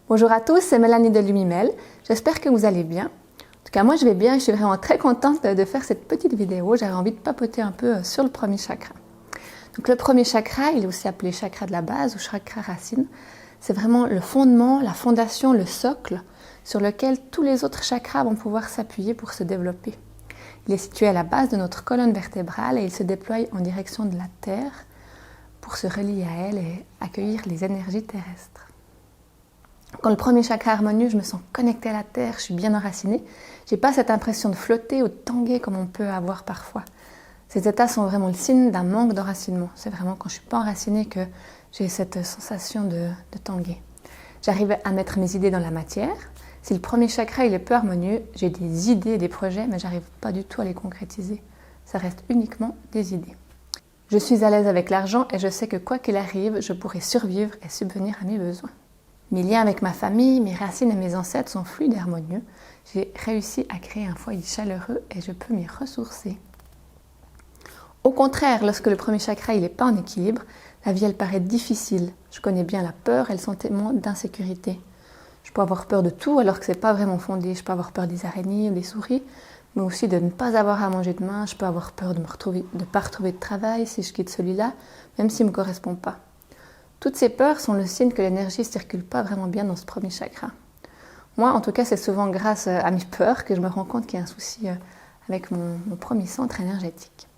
Bonjour à tous, c'est Mélanie de Lumimel. J'espère que vous allez bien. En tout cas, moi je vais bien et je suis vraiment très contente de faire cette petite vidéo. J'avais envie de papoter un peu sur le premier chakra. Donc le premier chakra, il est aussi appelé chakra de la base ou chakra racine. C'est vraiment le fondement, la fondation, le socle sur lequel tous les autres chakras vont pouvoir s'appuyer pour se développer. Il est situé à la base de notre colonne vertébrale et il se déploie en direction de la Terre pour se relier à elle et accueillir les énergies terrestres. Quand le premier chakra est harmonieux, je me sens connectée à la terre, je suis bien enracinée. Je n'ai pas cette impression de flotter ou de tanguer comme on peut avoir parfois. Ces états sont vraiment le signe d'un manque d'enracinement. C'est vraiment quand je ne suis pas enracinée que j'ai cette sensation de tanguer. J'arrive à mettre mes idées dans la matière. Si le premier chakra il est peu harmonieux, j'ai des idées et des projets, mais je n'arrive pas du tout à les concrétiser. Ça reste uniquement des idées. Je suis à l'aise avec l'argent et je sais que quoi qu'il arrive, je pourrai survivre et subvenir à mes besoins. Mes liens avec ma famille, mes racines et mes ancêtres sont fluides et harmonieux. J'ai réussi à créer un foyer chaleureux et je peux m'y ressourcer. Au contraire, lorsque le premier chakra n'est pas en équilibre, la vie elle paraît difficile. Je connais bien la peur et le sentiment d'insécurité. Je peux avoir peur de tout alors que ce n'est pas vraiment fondé. Je peux avoir peur des araignées ou des souris, mais aussi de ne pas avoir à manger demain. Je peux avoir peur de ne pas retrouver de travail si je quitte celui-là, même s'il ne me correspond pas. Toutes ces peurs sont le signe que l'énergie ne circule pas vraiment bien dans ce premier chakra. Moi, en tout cas, c'est souvent grâce à mes peurs que je me rends compte qu'il y a un souci avec mon premier centre énergétique.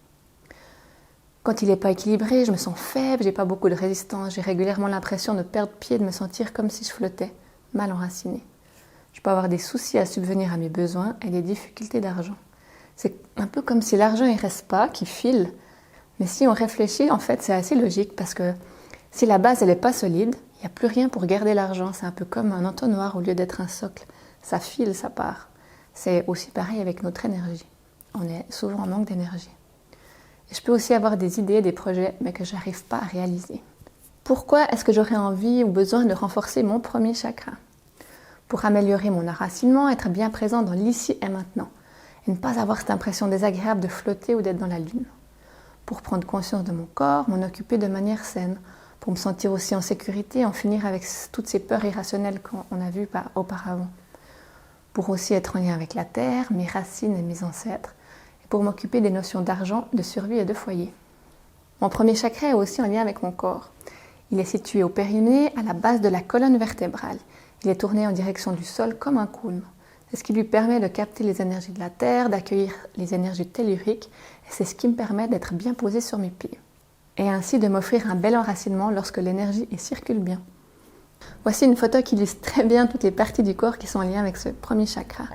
Quand il n'est pas équilibré, je me sens faible, j'ai pas beaucoup de résistance, j'ai régulièrement l'impression de perdre pied, de me sentir comme si je flottais, mal enracinée. Je peux avoir des soucis à subvenir à mes besoins et des difficultés d'argent. C'est un peu comme si l'argent ne reste pas, qu'il file. Mais si on réfléchit, en fait, c'est assez logique parce que si la base n'est pas solide, il n'y a plus rien pour garder l'argent. C'est un peu comme un entonnoir au lieu d'être un socle. Ça file, ça part. C'est aussi pareil avec notre énergie. On est souvent en manque d'énergie. Et je peux aussi avoir des idées, des projets, mais que je n'arrive pas à réaliser. Pourquoi est-ce que j'aurais envie ou besoin de renforcer mon premier chakra? Pour améliorer mon enracinement, être bien présent dans l'ici et maintenant. Et ne pas avoir cette impression désagréable de flotter ou d'être dans la lune. Pour prendre conscience de mon corps, m'en occuper de manière saine. Pour me sentir aussi en sécurité, en finir avec toutes ces peurs irrationnelles qu'on a vues auparavant. Pour aussi être en lien avec la terre, mes racines et mes ancêtres. Et pour m'occuper des notions d'argent, de survie et de foyer. Mon premier chakra est aussi en lien avec mon corps. Il est situé au périnée, à la base de la colonne vertébrale. Il est tourné en direction du sol comme un cône. C'est ce qui lui permet de capter les énergies de la terre, d'accueillir les énergies telluriques. Et c'est ce qui me permet d'être bien posé sur mes pieds. Et ainsi de m'offrir un bel enracinement lorsque l'énergie y circule bien. Voici une photo qui illustre très bien toutes les parties du corps qui sont en lien avec ce premier chakra.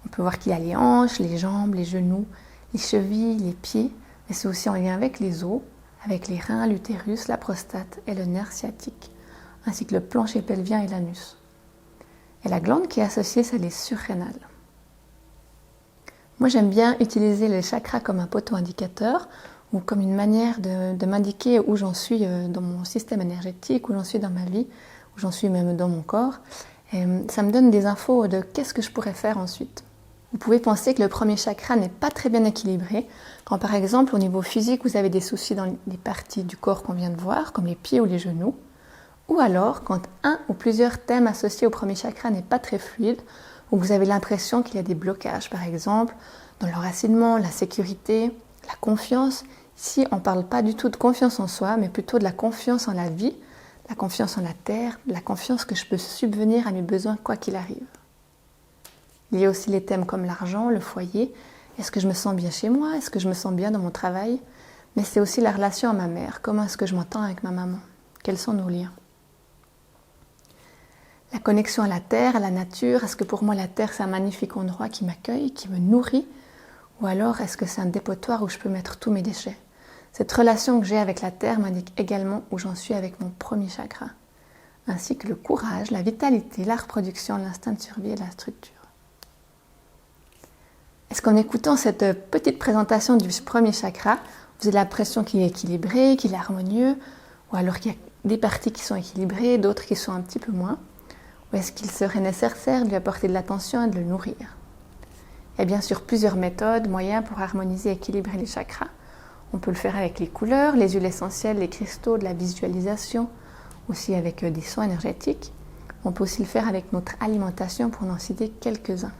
On peut voir qu'il y a les hanches, les jambes, les genoux, les chevilles, les pieds, mais c'est aussi en lien avec les os, avec les reins, l'utérus, la prostate et le nerf sciatique, ainsi que le plancher pelvien et l'anus. Et la glande qui est associée, c'est les surrénales. Moi, j'aime bien utiliser les chakras comme un poteau indicateur ou comme une manière de m'indiquer où j'en suis dans mon système énergétique, où j'en suis dans ma vie, où j'en suis même dans mon corps. Et ça me donne des infos de qu'est-ce que je pourrais faire ensuite. Vous pouvez penser que le premier chakra n'est pas très bien équilibré quand par exemple au niveau physique vous avez des soucis dans les parties du corps qu'on vient de voir, comme les pieds ou les genoux, ou alors quand un ou plusieurs thèmes associés au premier chakra n'est pas très fluide, ou vous avez l'impression qu'il y a des blocages, par exemple dans l'enracinement, la sécurité, la confiance. Ici, on ne parle pas du tout de confiance en soi, mais plutôt de la confiance en la vie, la confiance en la terre, la confiance que je peux subvenir à mes besoins quoi qu'il arrive. Il y a aussi les thèmes comme l'argent, le foyer. Est-ce que je me sens bien chez moi? Est-ce que je me sens bien dans mon travail? Mais c'est aussi la relation à ma mère. Comment est-ce que je m'entends avec ma maman? Quels sont nos liens? La connexion à la terre, à la nature. Est-ce que pour moi la terre c'est un magnifique endroit qui m'accueille, qui me nourrit? Ou alors est-ce que c'est un dépotoir où je peux mettre tous mes déchets? Cette relation que j'ai avec la terre m'indique également où j'en suis avec mon premier chakra, ainsi que le courage, la vitalité, la reproduction, l'instinct de survie et la structure. Est-ce qu'en écoutant cette petite présentation du premier chakra, vous avez l'impression qu'il est équilibré, qu'il est harmonieux, ou alors qu'il y a des parties qui sont équilibrées, d'autres qui sont un petit peu moins? Ou est-ce qu'il serait nécessaire de lui apporter de l'attention et de le nourrir? Il y a bien sûr plusieurs méthodes, moyens pour harmoniser et équilibrer les chakras. On peut le faire avec les couleurs, les huiles essentielles, les cristaux, de la visualisation, aussi avec des soins énergétiques. On peut aussi le faire avec notre alimentation pour n'en citer quelques-uns.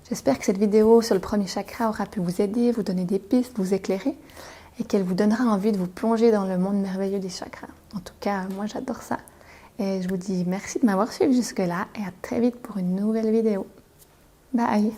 J'espère que cette vidéo sur le premier chakra aura pu vous aider, vous donner des pistes, vous éclairer et qu'elle vous donnera envie de vous plonger dans le monde merveilleux des chakras. En tout cas, moi j'adore ça. Et je vous dis merci de m'avoir suivi jusque-là et à très vite pour une nouvelle vidéo. Bye!